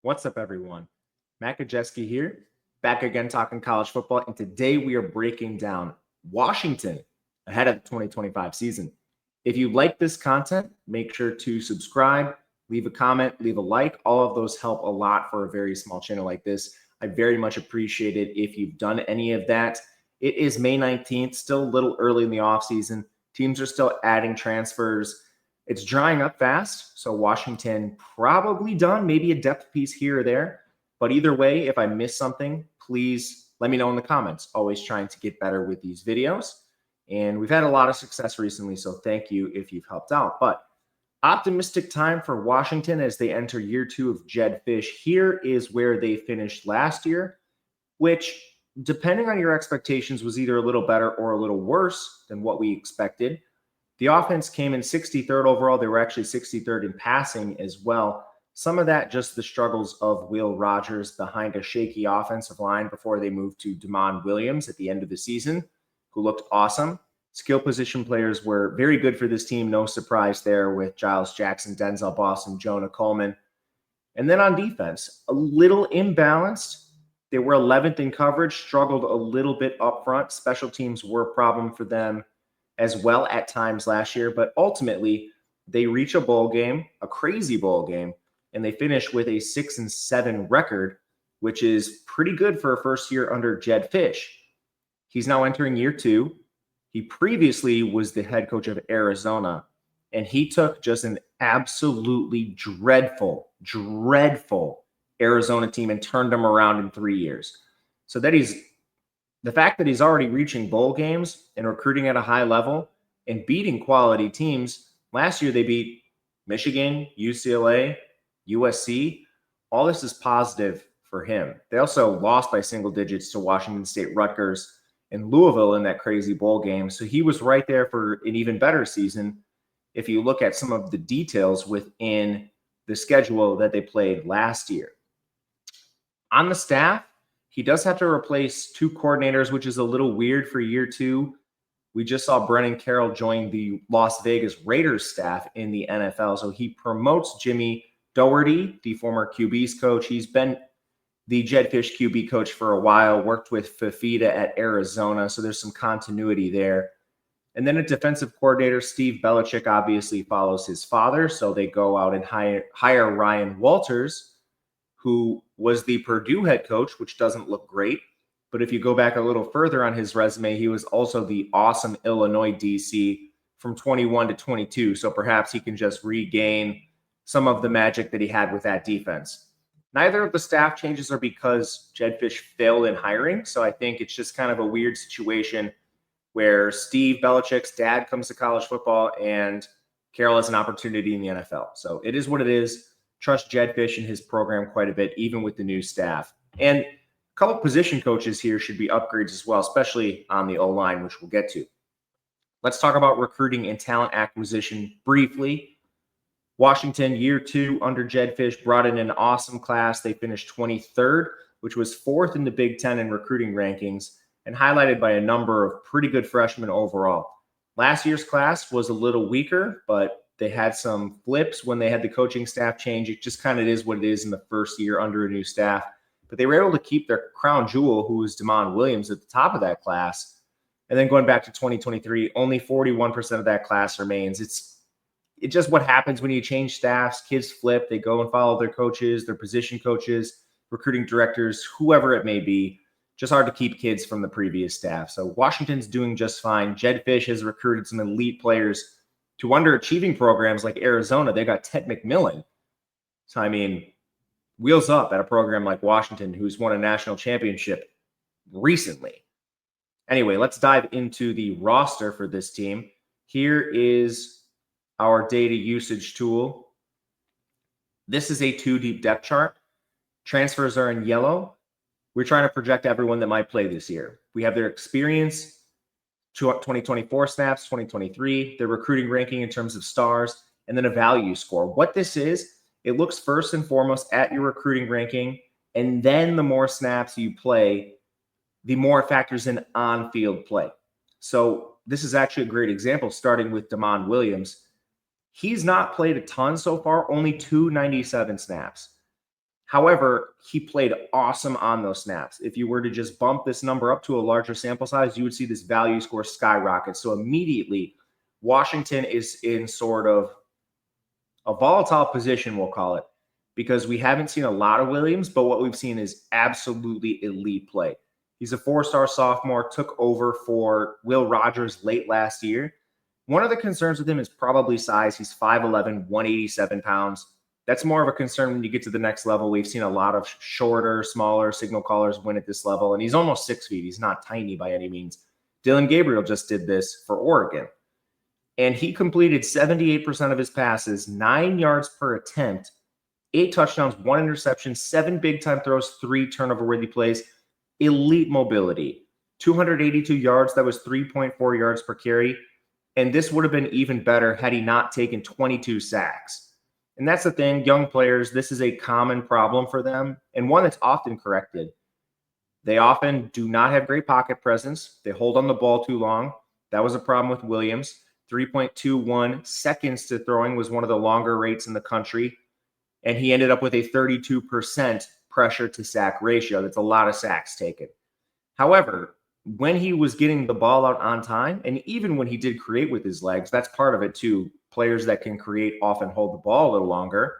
What's up, everyone? Matt Gajewski here, back again talking college football, and today we are breaking down Washington ahead of the 2025 season. If you like this content, make sure to subscribe, leave a comment, leave a like. All of those help a lot for a very small channel like this. I very much appreciate it if you've done any of that. It is May 19th, still a little early in the offseason. Teams are still adding transfers. It's drying up fast, so Washington probably done, maybe a depth piece here or there. But either way, if I miss something, please let me know in the comments. Always trying to get better with these videos. And we've had a lot of success recently, so thank you if you've helped out. But optimistic time for Washington as they enter year 2 of Jedd Fisch. Here is where they finished last year, which, depending on your expectations, was either a little better or a little worse than what we expected. The offense came in 63rd overall. They were actually 63rd in passing as well. Some of that just the struggles of Will Rogers behind a shaky offensive line before they moved to Damon Williams at the end of the season, who looked awesome. Skill position players were very good for this team. No surprise there with Giles Jackson, Denzel Boston, Jonah Coleman. And then on defense, a little imbalanced. They were 11th in coverage, struggled a little bit up front. Special teams were a problem for them as well at times last year, but ultimately they reach a bowl game, a crazy bowl game, and they finish with a 6-7 record, which is pretty good for a first year under Jedd Fisch. He's now entering year 2. He previously was the head coach of Arizona, and he took just an absolutely dreadful Arizona team and turned them around in 3 years. So the fact that he's already reaching bowl games and recruiting at a high level and beating quality teams. Last year, they beat Michigan, UCLA, USC. All this is positive for him. They also lost by single digits to Washington State, Rutgers, and Louisville in that crazy bowl game. So he was right there for an even better season if you look at some of the details within the schedule that they played last year. On the staff, he does have to replace 2 coordinators, which is a little weird for year 2. We just saw Brennan Carroll join the Las Vegas Raiders staff in the NFL. So he promotes Jimmy Doherty, the former QB's coach. He's been the Jedd Fisch QB coach for a while, worked with Fafita at Arizona. So there's some continuity there. And then a defensive coordinator, Steve Belichick, obviously follows his father. So they go out and hire Ryan Walters, who was the Purdue head coach, which doesn't look great. But if you go back a little further on his resume, he was also the awesome Illinois DC from 21 to 22. So perhaps he can just regain some of the magic that he had with that defense. Neither of the staff changes are because Jedd Fisch failed in hiring. So I think it's just kind of a weird situation where Steve Belichick's dad comes to college football and Carroll has an opportunity in the NFL. So it is what it is. Trust Jedd Fisch and his program quite a bit, even with the new staff. And a couple position coaches here should be upgrades as well, especially on the O-line, which we'll get to. Let's talk about recruiting and talent acquisition briefly. Washington, year 2 under Jedd Fisch, brought in an awesome class. They finished 23rd, which was 4th in the Big Ten in recruiting rankings, and highlighted by a number of pretty good freshmen overall. Last year's class was a little weaker, but they had some flips when they had the coaching staff change. It just kind of is what it is in the first year under a new staff. But they were able to keep their crown jewel, who was Damon Williams, at the top of that class. And then going back to 2023, only 41% of that class remains. It's just what happens when you change staffs. Kids flip. They go and follow their coaches, their position coaches, recruiting directors, whoever it may be. Just hard to keep kids from the previous staff. So Washington's doing just fine. Jedd Fisch has recruited some elite players to underachieving programs like Arizona. They got Ted McMillan. So, I mean, wheels up at a program like Washington, who's won a national championship recently. Anyway, let's dive into the roster for this team. Here is our data usage tool. This is a 2-deep depth chart. Transfers are in yellow. We're trying to project everyone that might play this year. We have their experience, 2024 snaps, 2023, their recruiting ranking in terms of stars, and then a value score. What this is, it looks first and foremost at your recruiting ranking, and then the more snaps you play, the more it factors in on-field play. So this is actually a great example, starting with Damon Williams. He's not played a ton so far, only 297 snaps. However, he played awesome on those snaps. If you were to just bump this number up to a larger sample size, you would see this value score skyrocket. So immediately, Washington is in sort of a volatile position, we'll call it, because we haven't seen a lot of Williams, but what we've seen is absolutely elite play. He's a 4-star sophomore, took over for Will Rogers late last year. One of the concerns with him is probably size. He's 5'11", 187 pounds. That's more of a concern when you get to the next level. We've seen a lot of shorter, smaller signal callers win at this level, and he's almost 6 feet. He's not tiny by any means. Dylan Gabriel just did this for Oregon, and he completed 78% of his passes, 9 yards per attempt, 8 touchdowns, 1 interception, 7 big-time throws, 3 turnover-worthy plays, elite mobility, 282 yards. That was 3.4 yards per carry, and this would have been even better had he not taken 22 sacks. And that's the thing, young players, this is a common problem for them, and one that's often corrected. They often do not have great pocket presence. They hold on the ball too long. That was a problem with Williams. 3.21 seconds to throwing was one of the longer rates in the country, and he ended up with a 32% pressure to sack ratio. That's a lot of sacks taken. However, when he was getting the ball out on time, and even when he did create with his legs, that's part of it too. Players that can create often hold the ball a little longer.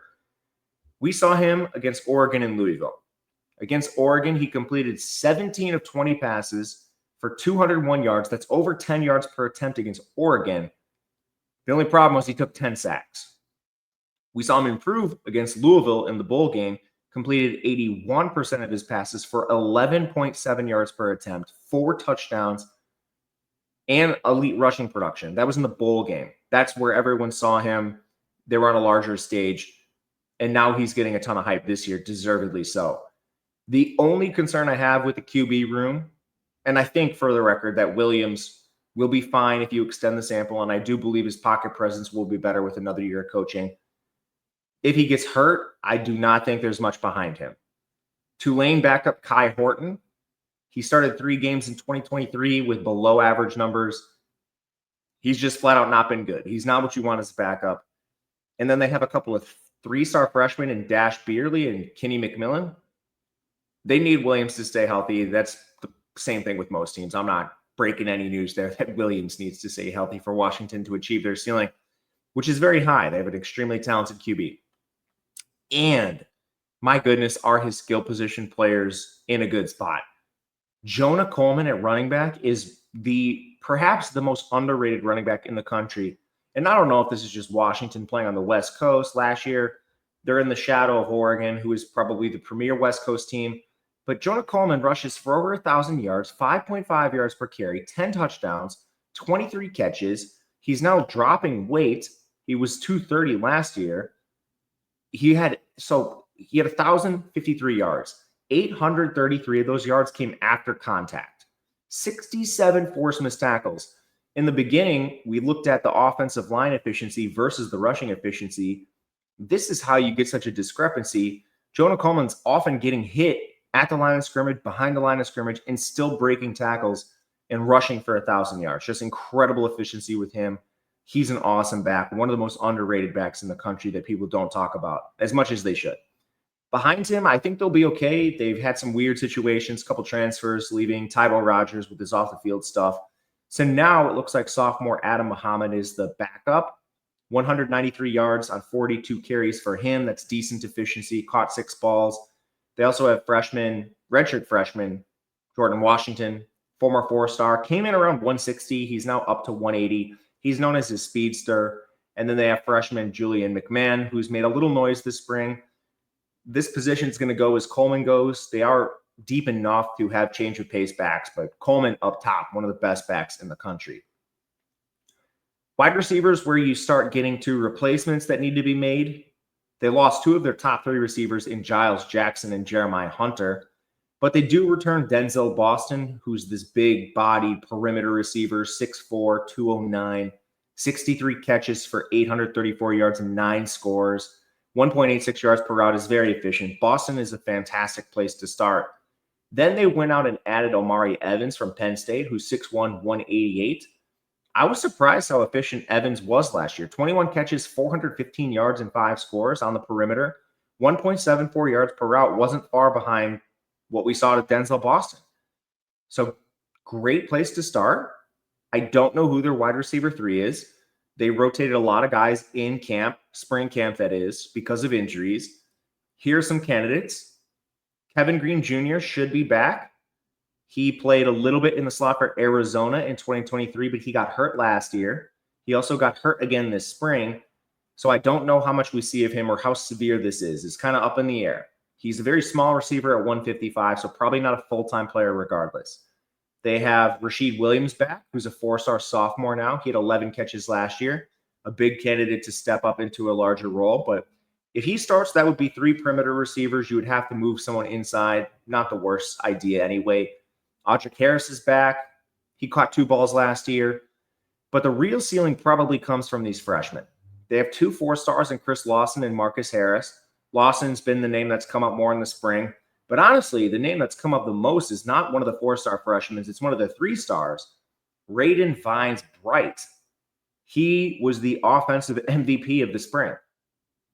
We saw him against Oregon and Louisville. Against Oregon, he completed 17 of 20 passes for 201 yards. That's over 10 yards per attempt against Oregon. The only problem was he took 10 sacks. We saw him improve against Louisville in the bowl game, completed 81% of his passes for 11.7 yards per attempt, 4 touchdowns, and elite rushing production. That was in the bowl game. That's where everyone saw him. They were on a larger stage, and now he's getting a ton of hype this year, deservedly so. The only concern I have with the QB room, and I think for the record that Williams will be fine if you extend the sample, and I do believe his pocket presence will be better with another year of coaching. If he gets hurt, I do not think there's much behind him. Tulane backup Kai Horton. He started 3 games in 2023 with below average numbers. He's just flat out not been good. He's not what you want as a backup. And then they have a couple of 3-star freshmen in Dash Beerley and Kenny McMillan. They need Williams to stay healthy. That's the same thing with most teams. I'm not breaking any news there that Williams needs to stay healthy for Washington to achieve their ceiling, which is very high. They have an extremely talented QB. And my goodness, are his skill position players in a good spot. Jonah Coleman at running back is perhaps the most underrated running back in the country. And I don't know if this is just Washington playing on the West Coast. Last year, they're in the shadow of Oregon, who is probably the premier West Coast team. But Jonah Coleman rushes for over 1,000 yards, 5.5 yards per carry, 10 touchdowns, 23 catches. He's now dropping weight. He was 230 last year. He had 1,053 yards. 833 of those yards came after contact. 67 forced missed tackles. In the beginning, we looked at the offensive line efficiency versus the rushing efficiency. This is how you get such a discrepancy. Jonah Coleman's often getting hit at the line of scrimmage, behind the line of scrimmage, and still breaking tackles and rushing for 1,000 yards. Just incredible efficiency with him. He's an awesome back, one of the most underrated backs in the country that people don't talk about as much as they should. Behind him, I think they'll be okay. They've had some weird situations, a couple transfers leaving, Tybo Rogers with his off-the-field stuff. So now it looks like sophomore Adam Muhammad is the backup. 193 yards on 42 carries for him. That's decent efficiency, caught 6 balls. They also have redshirt freshman, Jordan Washington, former 4-star, came in around 160. He's now up to 180. He's known as his speedster. And then they have freshman Julian McMahon, who's made a little noise this spring. This position is going to go as Coleman goes. They are deep enough to have change of pace backs, but Coleman up top, one of the best backs in the country. Wide receivers, where you start getting to replacements that need to be made. They lost 2 of their top 3 receivers in Giles Jackson and Jeremiah Hunter, but they do return Denzel Boston, who's this big-bodied perimeter receiver, 6'4", 209, 63 catches for 834 yards and 9 scores. 1.86 yards per route is very efficient. Boston is a fantastic place to start. Then they went out and added Omari Evans from Penn State, who's 6'1", 188. I was surprised how efficient Evans was last year. 21 catches, 415 yards, and 5 scores on the perimeter. 1.74 yards per route wasn't far behind what we saw at Denzel Boston. So great place to start. I don't know who their wide receiver 3 is. They rotated a lot of guys in camp, spring camp that is, because of injuries. Here are some candidates. Kevin Green Jr. should be back. He played a little bit in the slot for Arizona in 2023, but he got hurt last year. He also got hurt again this spring. So I don't know how much we see of him or how severe this is. It's kind of up in the air. He's a very small receiver at 155, so probably not a full-time player regardless. They have Rashid Williams back, who's a 4-star sophomore now. He had 11 catches last year, a big candidate to step up into a larger role. But if he starts, that would be 3 perimeter receivers. You would have to move someone inside. Not the worst idea anyway. Audric Harris is back. He caught 2 balls last year. But the real ceiling probably comes from these freshmen. They have 2 4-stars in Chris Lawson and Marcus Harris. Lawson's been the name that's come up more in the spring. But honestly, the name that's come up the most is not one of the 4-star freshmen. It's one of the 3-stars, Raiden Vines-Bright. He was the offensive MVP of the spring.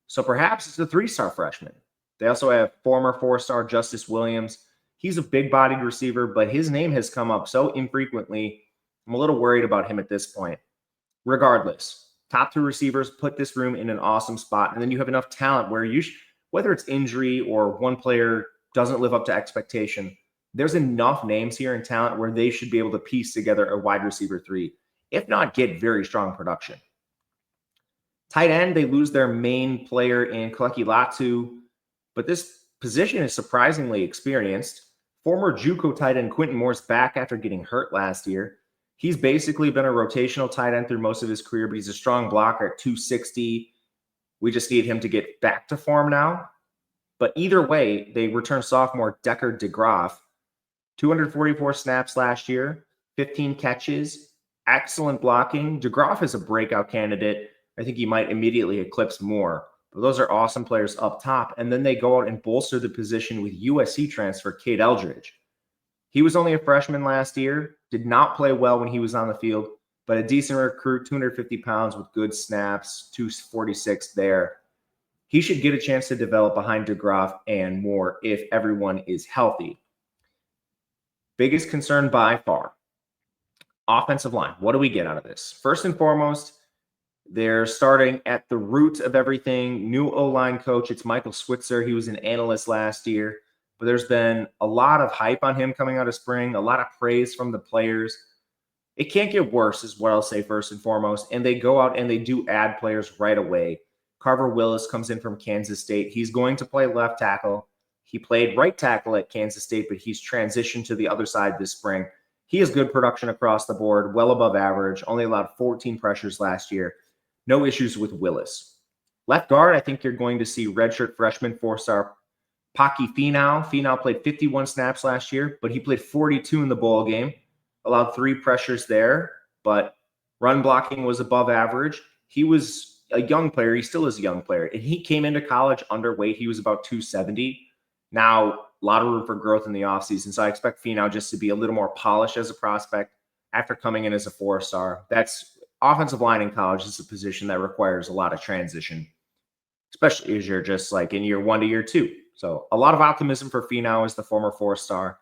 So perhaps it's a 3-star freshman. They also have former 4-star Justice Williams. He's a big-bodied receiver, but his name has come up so infrequently. I'm a little worried about him at this point. Regardless, top 2 receivers put this room in an awesome spot. And then you have enough talent where whether it's injury or one player doesn't live up to expectation, there's enough names here in talent where they should be able to piece together a wide receiver 3, if not get very strong production. Tight end, they lose their main player in Kaleki Latu, but this position is surprisingly experienced. Former JUCO tight end Quentin Moore's back after getting hurt last year. He's basically been a rotational tight end through most of his career, but he's a strong blocker at 260. We just need him to get back to form now. But either way, they return sophomore Decker DeGraff. 244 snaps last year, 15 catches, excellent blocking. DeGraff is a breakout candidate. I think he might immediately eclipse Moore. But those are awesome players up top. And then they go out and bolster the position with USC transfer Cade Eldridge. He was only a freshman last year, did not play well when he was on the field, but a decent recruit, 250 pounds with good snaps, 246 there. He should get a chance to develop behind DeGraff and Moore if everyone is healthy. Biggest concern by far, offensive line. What do we get out of this? First and foremost, they're starting at the root of everything. New O-line coach, it's Michael Switzer. He was an analyst last year, but there's been a lot of hype on him coming out of spring, a lot of praise from the players. It can't get worse is what I'll say first and foremost. And they go out and they do add players right away. Carver Willis comes in from Kansas State. He's going to play left tackle. He played right tackle at Kansas State, but he's transitioned to the other side this spring. He has good production across the board, well above average, only allowed 14 pressures last year. No issues with Willis. Left guard, I think you're going to see redshirt freshman 4-star Paki Finau. Finau played 51 snaps last year, but he played 42 in the bowl game, allowed 3 pressures there, but run blocking was above average. He was a young player. He still is a young player. And he came into college underweight. He was about 270. Now, a lot of room for growth in the offseason. So I expect Finau just to be a little more polished as a prospect after coming in as a 4-star. That's offensive line in college is a position that requires a lot of transition, especially as you're just like in year 1 to year 2. So a lot of optimism for Finau as the former 4-star.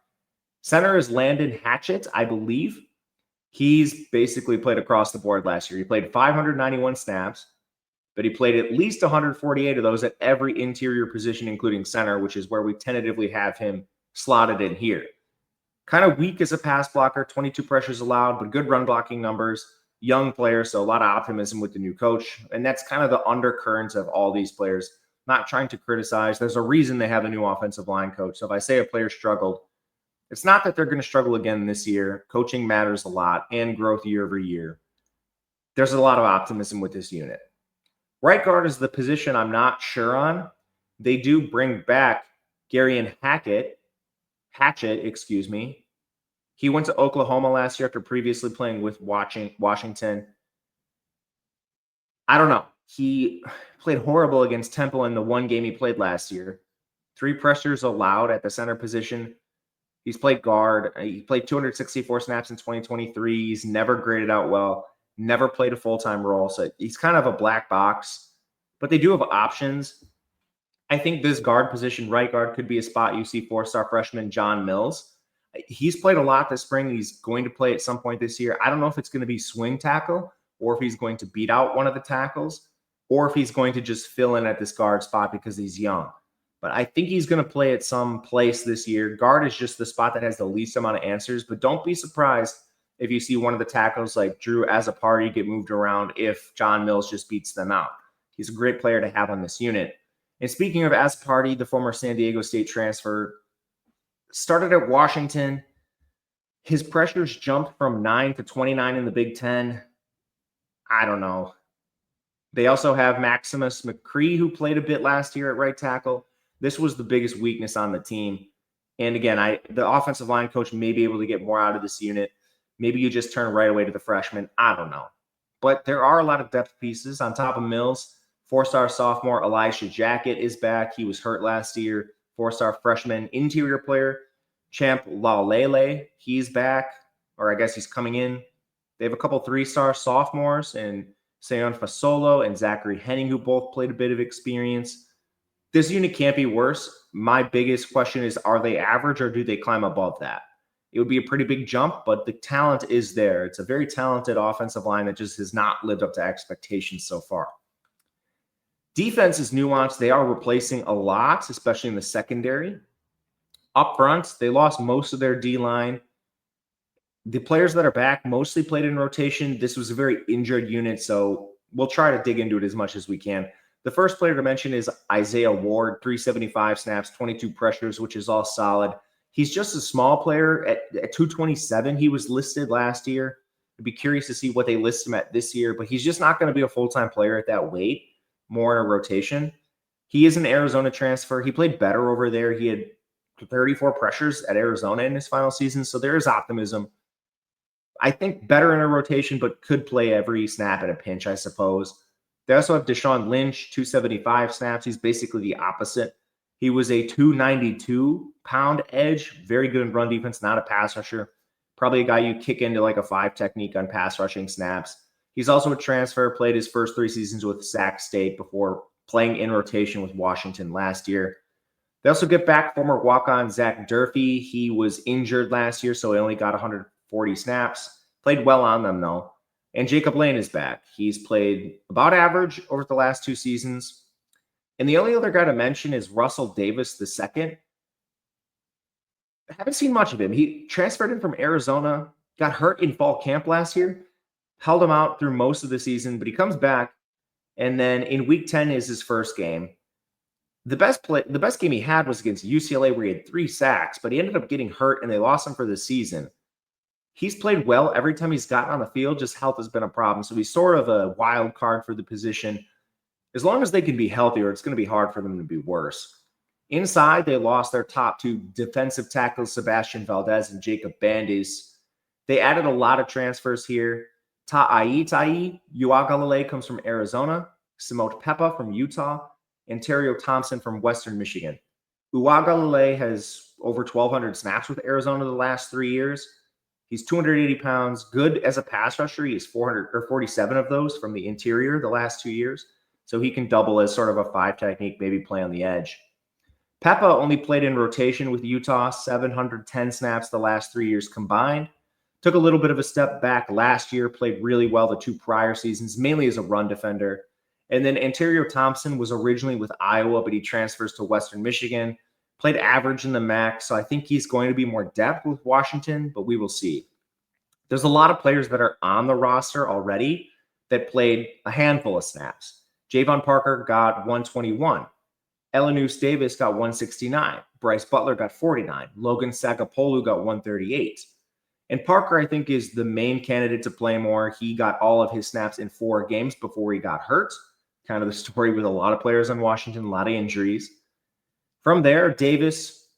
Center is Landon Hatchett, I believe. He's basically played across the board last year. He played 591 snaps, but he played at least 148 of those at every interior position, including center, which is where we tentatively have him slotted in here. Kind of weak as a pass blocker, 22 pressures allowed, but good run blocking numbers. Young player, so a lot of optimism with the new coach. And that's kind of the undercurrents of all these players. Not trying to criticize. There's a reason they have a new offensive line coach. So if I say a player struggled, it's not that they're going to struggle again this year. Coaching matters a lot and growth year over year. There's a lot of optimism with this unit. Right guard is the position I'm not sure on. They do bring back Garion Hatchett. He went to Oklahoma last year after previously playing with Washington. I don't know. He played horrible against Temple in the one game he played last year. 3 pressures allowed at the center position. He's played guard. He played 264 snaps in 2023. He's never graded out well, never played a full-time role. So he's kind of a black box, but they do have options. I think this guard position, right guard, could be a spot you see four-star freshman John Mills. He's played a lot this spring. He's going to play at some point this year. I don't know if it's going to be swing tackle or if he's going to beat out one of the tackles or if he's going to just fill in at this guard spot because he's young. But I think he's going to play at some place this year. Guard is just the spot that has the least amount of answers, but don't be surprised if you see one of the tackles like Drew Azzopardi get moved around if John Mills just beats them out. He's a great player to have on this unit. And speaking of Azzopardi, the former San Diego State transfer, started at Washington. His pressures jumped from 9 to 29 in the Big Ten. I don't know. They also have Maximus McCree, who played a bit last year at right tackle. This was the biggest weakness on the team. And again, the offensive line coach may be able to get more out of this unit. Maybe you just turn right away to the freshman. I don't know. But there are a lot of depth pieces. On top of Mills, four-star sophomore Elisha Jacket is back. He was hurt last year. Four-star freshman interior player Champ Laulele, he's back, or I guess he's coming in. They have a couple three-star sophomores and Seon Fasolo and Zachary Henning, who both played a bit of experience. This unit can't be worse. My biggest question is, are they average or do they climb above that? It would be a pretty big jump, but the talent is there. It's a very talented offensive line that just has not lived up to expectations so far. Defense is nuanced. They are replacing a lot, especially in the secondary. Up front, they lost most of their D-line. The players that are back mostly played in rotation. This was a very injured unit, so we'll try to dig into it as much as we can. The first player to mention is Isaiah Ward, 375 snaps, 22 pressures, which is all solid. He's just a small player at 227. He was listed last year. I'd be curious to see what they list him at this year, but he's just not going to be a full-time player at that weight, more in a rotation. He is an Arizona transfer. He played better over there. He had 34 pressures at Arizona in his final season, so there is optimism. I think better in a rotation, but could play every snap at a pinch, I suppose. They also have Deshaun Lynch, 275 snaps. He's basically the opposite. He was a 292-pound edge, very good in run defense, not a pass rusher. Probably a guy you kick into like a 5 technique on pass rushing snaps. He's also a transfer, played his first 3 seasons with Sac State before playing in rotation with Washington last year. They also get back former walk-on Zach Durfee. He was injured last year, so he only got 140 snaps. Played well on them, though. And Jacob Lane is back. He's played about average over the last 2 seasons. And the only other guy to mention is Russell Davis II. I haven't seen much of him. He transferred in from Arizona, got hurt in fall camp last year, held him out through most of the season, but he comes back. And then in week 10 is his first game. The best game he had was against UCLA, where he had 3 sacks, but he ended up getting hurt and they lost him for the season. He's played well every time he's gotten on the field. Just health has been a problem. So he's sort of a wild card for the position. As long as they can be healthier, it's going to be hard for them to be worse. Inside, they lost their top 2 defensive tackles, Sebastian Valdez and Jacob Bandes. They added a lot of transfers here. Ta'ai Uagalele comes from Arizona. Samote Pepa from Utah. And Terrio Thompson from Western Michigan. Uagalele has over 1,200 snaps with Arizona the last 3 years. He's 280 pounds, good as a pass rusher. He has 447 of those from the interior the last 2 years. So he can double as sort of a 5 technique, maybe play on the edge. Pepa only played in rotation with Utah, 710 snaps the last 3 years combined. Took a little bit of a step back last year, played really well the 2 prior seasons, mainly as a run defender. And then Antario Thompson was originally with Iowa, but he transfers to Western Michigan. Played average in the MAC, so I think he's going to be more depth with Washington, but we will see. There's a lot of players that are on the roster already that played a handful of snaps. Javon Parker got 121. Elenus Davis got 169. Bryce Butler got 49. Logan Sagapolu got 138. And Parker, I think, is the main candidate to play more. He got all of his snaps in 4 games before he got hurt. Kind of the story with a lot of players on Washington, a lot of injuries. From there, Davis,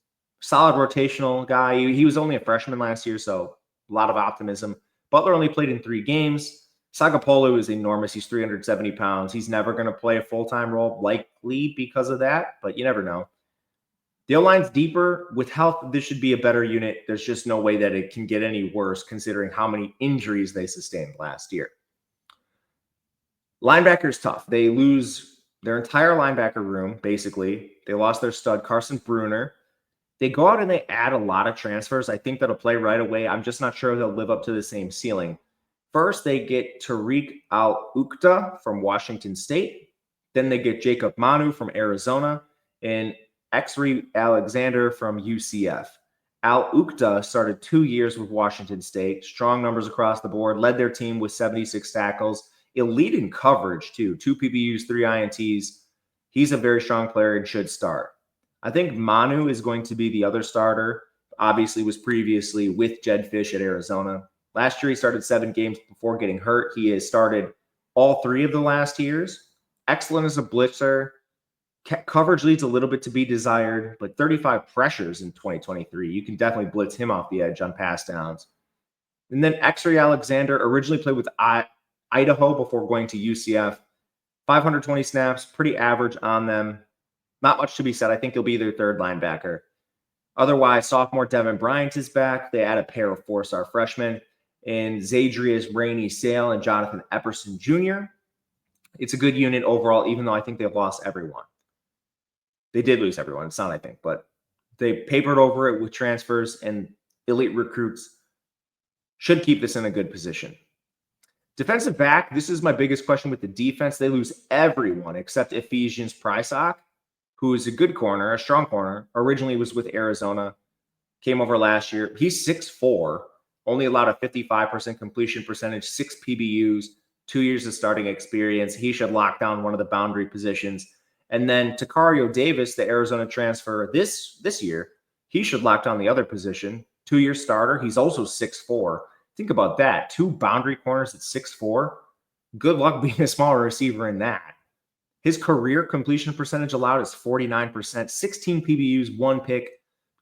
solid rotational guy. He was only a freshman last year, so a lot of optimism. Butler only played in 3 games. Sagapolu is enormous. He's 370 pounds. He's never going to play a full-time role, likely because of that, but you never know. The O-line's deeper. With health, this should be a better unit. There's just no way that it can get any worse considering how many injuries they sustained last year. Linebacker is tough. They lose their entire linebacker room, basically. They lost their stud, Carson Bruner. They go out and they add a lot of transfers. I think that'll play right away. I'm just not sure they'll live up to the same ceiling. First, they get Tariq Al-Uqta from Washington State. Then they get Jacob Manu from Arizona and Exree Alexander from UCF. Al-Uqta started 2 years with Washington State, strong numbers across the board, led their team with 76 tackles, elite in coverage too, 2 PBUs, 3 INTs. He's a very strong player and should start. I think Manu is going to be the other starter. Obviously was previously with Jed Fish at Arizona. Last year, he started 7 games before getting hurt. He has started all 3 of the last years. Excellent as a blitzer. Coverage leads a little bit to be desired, but 35 pressures in 2023. You can definitely blitz him off the edge on pass downs. And then Exree Alexander originally played with Idaho before going to UCF. 520 snaps, pretty average on them. Not much to be said. I think he'll be their third linebacker. Otherwise, sophomore Devin Bryant is back. They add a pair of 4-star freshmen in Zadrius Rainey Sale and Jonathan Epperson Jr. It's a good unit overall, even though I think they've lost everyone. They did lose everyone. It's not, I think, but they papered over it with transfers and elite recruits. Should keep this in a good position. Defensive back, this is my biggest question with the defense. They lose everyone except Ephesians Prysock, who is a good corner, a strong corner. Originally was with Arizona, came over last year. He's 6'4", only allowed a 55% completion percentage, 6 PBUs, 2 years of starting experience. He should lock down one of the boundary positions. And then Takario Davis, the Arizona transfer this year, he should lock down the other position. 2-year starter. He's also 6'4". Think about that. 2 boundary corners at 6'4". Good luck being a smaller receiver in that. His career completion percentage allowed is 49%, 16 PBUs, 1 pick.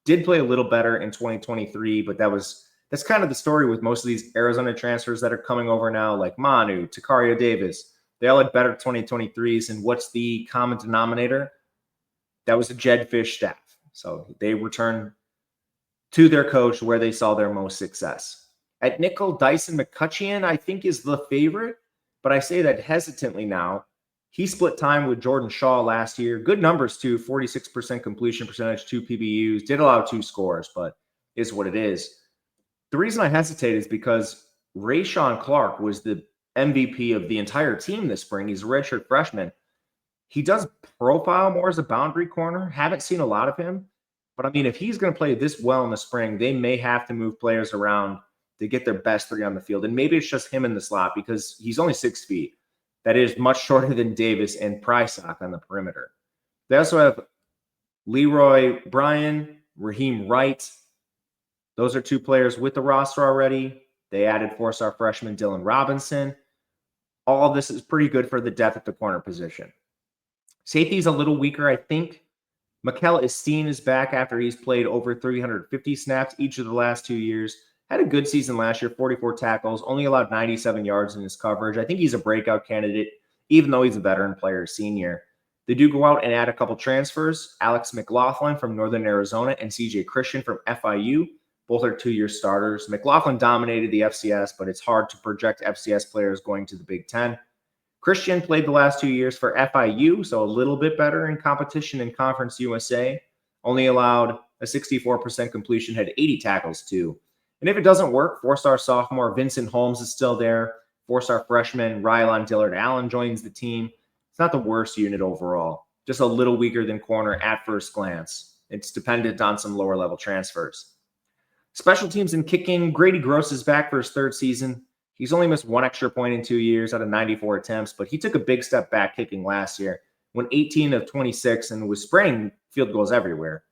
Did play a little better in 2023, but that's kind of the story with most of these Arizona transfers that are coming over now, like Manu, Takario Davis. They all had better 2023s. And what's the common denominator? That was the Jed Fish staff. So they returned to their coach where they saw their most success. At nickel, Dyson McCutcheon, I think, is the favorite, but I say that hesitantly now. He split time with Jordan Shaw last year. Good numbers, too. 46% completion percentage, 2 PBUs. Did allow 2 scores, but is what it is. The reason I hesitate is because Rayshawn Clark was the MVP of the entire team this spring. He's a redshirt freshman. He does profile more as a boundary corner. Haven't seen a lot of him. But, I mean, if he's going to play this well in the spring, they may have to move players around to get their best 3 on the field. And maybe it's just him in the slot because he's only 6 feet. That is much shorter than Davis and Prysock on the perimeter. They also have Leroy Bryan, Raheem Wright. Those are 2 players with the roster already. They added 4-star freshman Dylan Robinson. All of this is pretty good for the depth at the corner position. Safety's a little weaker, I think. Mikel Esteen is back after he's played over 350 snaps each of the last 2 years. Had a good season last year, 44 tackles, only allowed 97 yards in his coverage. I think he's a breakout candidate, even though he's a veteran player, senior. They do go out and add a couple transfers. Alex McLaughlin from Northern Arizona and CJ Christian from FIU. Both are 2-year starters. McLaughlin dominated the FCS, but it's hard to project FCS players going to the Big Ten. Christian played the last 2 years for FIU, so a little bit better in competition in Conference USA. Only allowed a 64% completion, had 80 tackles too. And if it doesn't work, 4-star sophomore Vincent Holmes is still there. 4-star freshman Rylon Dillard Allen joins the team. It's not the worst unit overall, just a little weaker than corner at first glance. It's dependent on some lower level transfers. Special teams and kicking, Grady Gross is back for his 3rd season. He's only missed 1 extra point in 2 years out of 94 attempts, but he took a big step back kicking last year. Went 18 of 26 and was spraying field goals everywhere.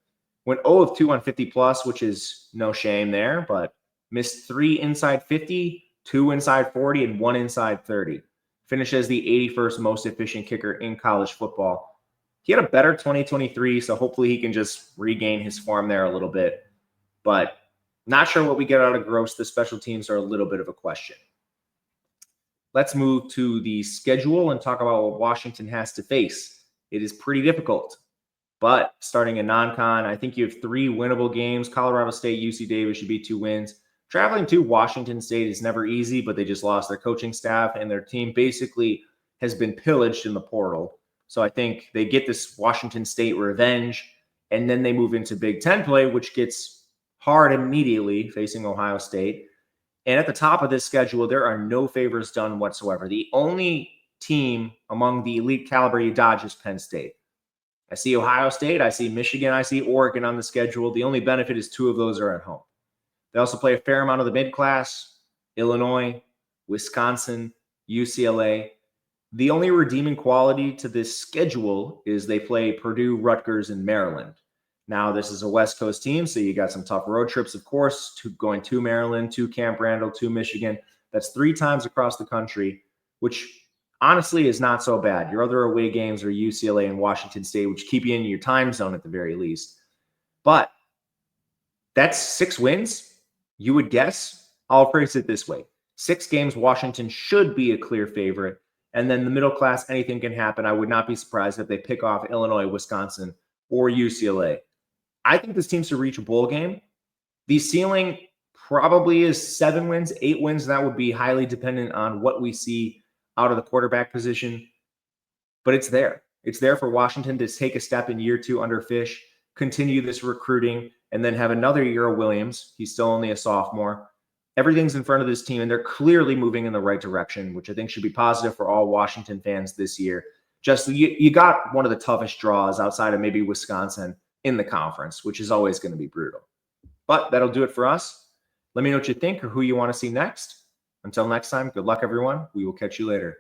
Went 0 of 2 on 50+, which is no shame there, but missed 3 inside 50, 2 inside 40, and 1 inside 30. Finished as the 81st most efficient kicker in college football. He had a better 2023, so hopefully he can just regain his form there a little bit. But not sure what we get out of Gross. The special teams are a little bit of a question. Let's move to the schedule and talk about what Washington has to face. It is pretty difficult. But starting in non-con, I think you have 3 winnable games. Colorado State, UC Davis should be 2 wins. Traveling to Washington State is never easy, but they just lost their coaching staff, and their team basically has been pillaged in the portal. So I think they get this Washington State revenge, and then they move into Big Ten play, which gets hard immediately facing Ohio State. And at the top of this schedule, there are no favors done whatsoever. The only team among the elite caliber you dodge is Penn State. I see Ohio State, I see Michigan, I see Oregon on the schedule. The only benefit is two of those are at home. They also play a fair amount of the mid-class, Illinois, Wisconsin, UCLA. The only redeeming quality to this schedule is they play Purdue, Rutgers, and Maryland. Now, this is a West Coast team, so you got some tough road trips, of course, going to Maryland, to Camp Randall, to Michigan. That's 3 times across the country, which honestly is not so bad. Your other away games are UCLA and Washington State, which keep you in your time zone at the very least. But that's 6 wins, you would guess. I'll phrase it this way. 6 games, Washington should be a clear favorite. And then the middle class, anything can happen. I would not be surprised if they pick off Illinois, Wisconsin, or UCLA. I think this team should reach a bowl game. The ceiling probably is 7 wins, 8 wins. That would be highly dependent on what we see out of the quarterback position. But it's there. It's there for Washington to take a step in year 2 under Fish, continue this recruiting, and then have another year of Williams. He's still only a sophomore. Everything's in front of this team, and they're clearly moving in the right direction, which I think should be positive for all Washington fans this year. Just you got one of the toughest draws outside of maybe Wisconsin in the conference, which is always going to be brutal. But that'll do it for us. Let me know what you think or who you want to see next. Until next time, good luck, everyone. We will catch you later.